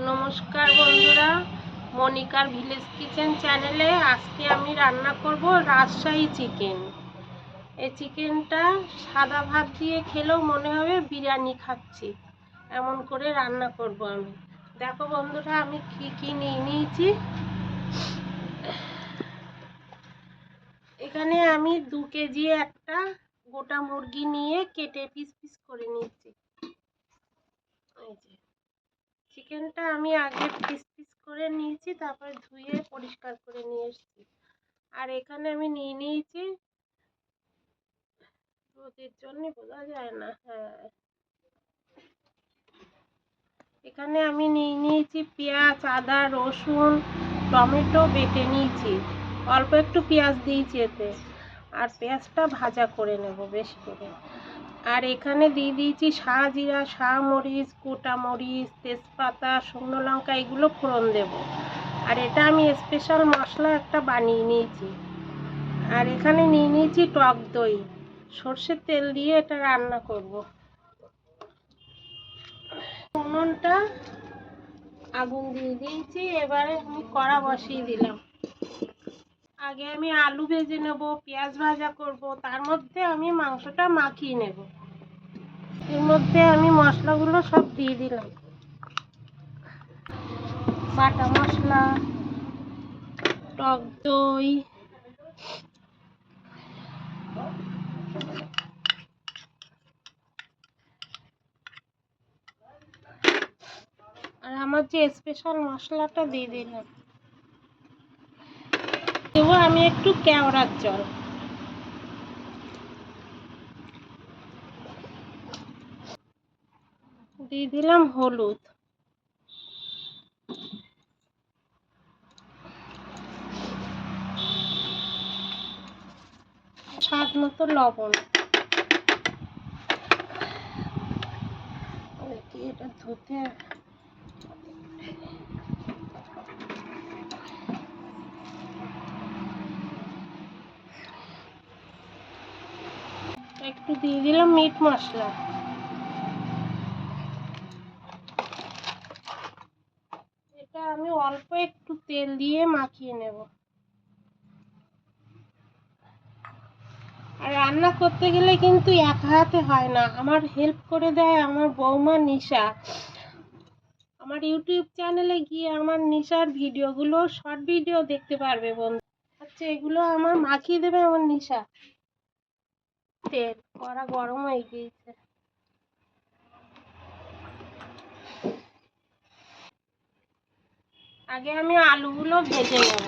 নমস্কার বন্ধুরা, মনিকার village kitchen চ্যানেলে আজকে আমি রান্না করব রাজশাহী চিকেন। এই চিকেনটা সাদা ভাত দিয়ে খেলেও মনে হবে বিরিয়ানি খাচ্ছি, এমন করে রান্না করব আমি। দেখো বন্ধুরা, আমি কি নিয়ে নিয়েছি। এখানে আমি 2 কেজি একটা গোটা মুরগি নিয়ে কেটে পিস পিস করে নিয়েছি। এই যে চিকেনটা আমি আগে পিস পিস করে নিয়েছি, তারপরে ধুয়ে পরিষ্কার করে নিয়ে এসেছি। আর এখানে আমি নিয়ে নিয়েছি, রোদের জন্য বোঝা যায় না, এখানে আমি নিয়ে নিয়েছি পেঁয়াজ, আদা, রসুন, টমেটো বেটে নিয়েছি। অল্প একটু পেঁয়াজ দিয়েছি এতে, আর পেঁয়াজটা ভাজা করে নেব বেশি করে। আর এখানে দিয়ে দিয়েছি সাজিরা, মরিচ, গোটা মরিচ, তেজপাতা, শুকনো লঙ্কা, এগুলো ফোড়ন দেব। আর এটা আমি স্পেশাল মশলা একটা বানিয়ে নিয়েছি। আর এখানে নিয়ে নিয়েছি টক দই, সর্ষের তেল দিয়ে এটা রান্না করব। উনুনটা আগুন দিয়ে দিয়েছি, এবারে আমি কড়া বসিয়ে দিলাম। আগে আমি আলু ভেজে নেব, পেঁয়াজ ভাজা করব, তার মধ্যে আমি মাংসটা মাখিয়ে নেব। এর মধ্যে আমি মশলাগুলো সব দিয়ে দিলাম। বাটা মশলা, টক দই, আর আমার যে স্পেশাল মশলাটা দিয়ে দিলাম। দেবো আমি একটু কেওড়ার জল, দিয়ে দিলাম হলুদ, স্বাদ মতো লবণ। এটা ধুতে একটু দিয়ে দিলাম মিট মশলা। এটা আমি অল্প একটু তেল দিয়ে মাখিয়ে নেব। আর রান্না করতে গেলে কিন্তু একা হাতে হয় না, আমার হেল্প করে দেয় আমার বৌমা নিশা। আমার ইউটিউব চ্যানেলে গিয়ে আমার নিশার ভিডিওগুলো, শর্ট ভিডিও দেখতে পারবে বন্ধু। আচ্ছা, এগুলো আমার মাখিয়ে দেবে আমার নিশা। তেল কড়া গরম হয়ে গিয়েছে। আগে আমি আলুগুলো ভেজে নেব।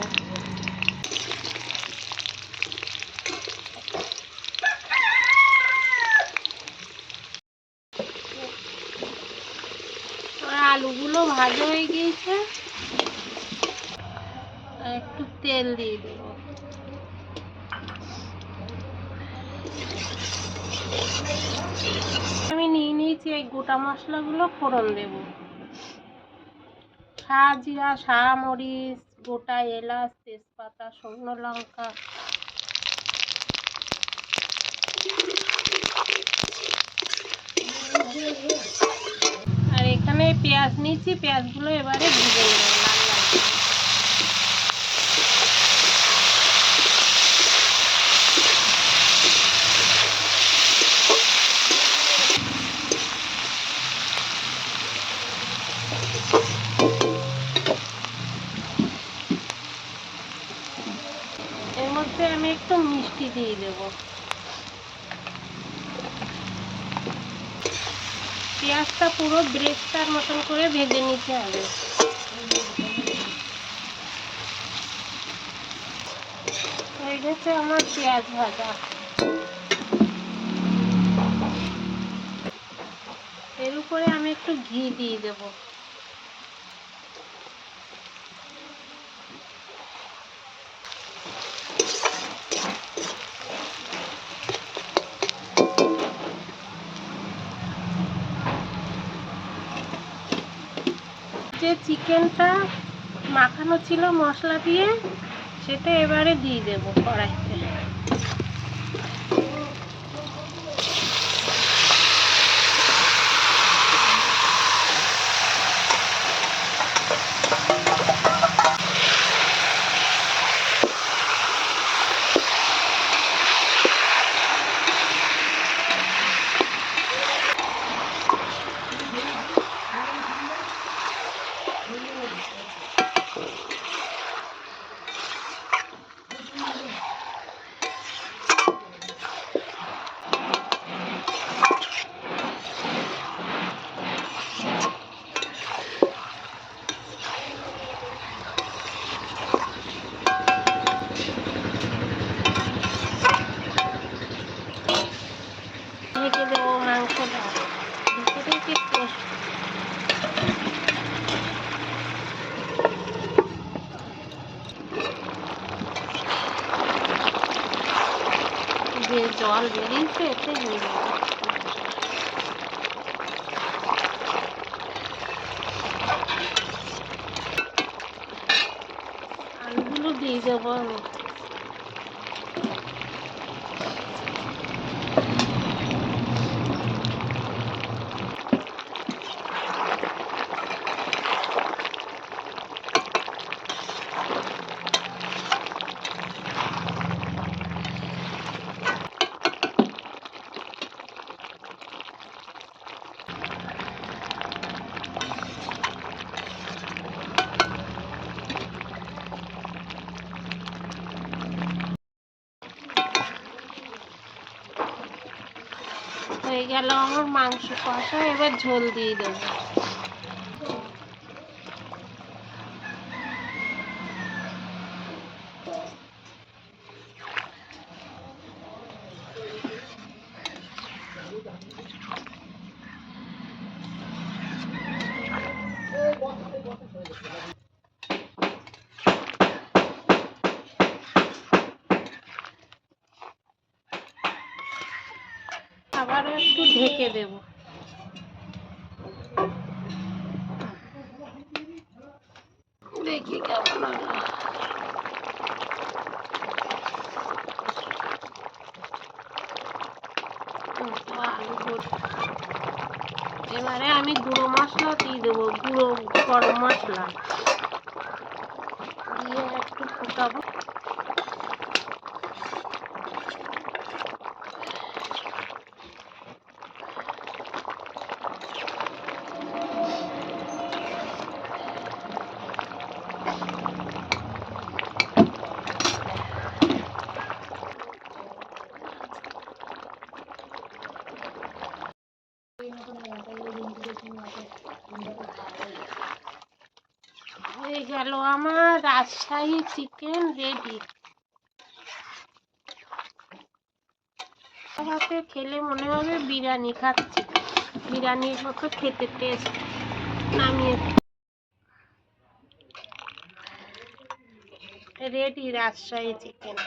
আলুগুলো ভাজা হয়ে গিয়েছে, একটু তেল দিয়ে দেবো। আমি নিয়ে নিয়েছি এই গোটা মশলাগুলো ফোড়ন দেব। সাজিরা, মরিচ, গোটা এলাচ, তেজপাতা, শুকনো লঙ্কা। আর এখানে পেঁয়াজ নিয়েছি, পেঁয়াজগুলো এবারে ভেজে নেব লাল লাল। এর মধ্যে আমি একটু মিষ্টি দিয়ে দেব। পেঁয়াজটা পুরো ব্রেস্তার মতন করে ভেজে নিতে হবে। হয়ে গেছে আমার পেঁয়াজ ভাজা। এর উপরে আমি একটু ঘি দিয়ে দেব। যে চিকেনটা মাখানো ছিল মশলা দিয়ে, সেটা এবারে দিয়ে দেব কড়াইতে। জল বেরিয়েছে, এতে হয়ে যাবে। আলুগুলো দিয়ে দেবো আমি। হয়ে গেল আমার মাংস কষা, এবার ঝোল দিয়ে দেবো। আবারও একটু ঢেকে দেব। দেখি কেমন হলো। এবারে আমি গুঁড়ো মশলা দিয়ে দেবো, গুঁড়ো গরম মশলা দিয়ে একটু ফুটাবো। হয়ে গেল আমার রাজশাহী চিকেন রেডি। সাথে খেলে মনে হবে বিরিয়ানি খাচ্ছি, বিরিয়ানির মতো খেতে টেস্ট। নামিয়ে রেডি রাজশাহী চিকেন।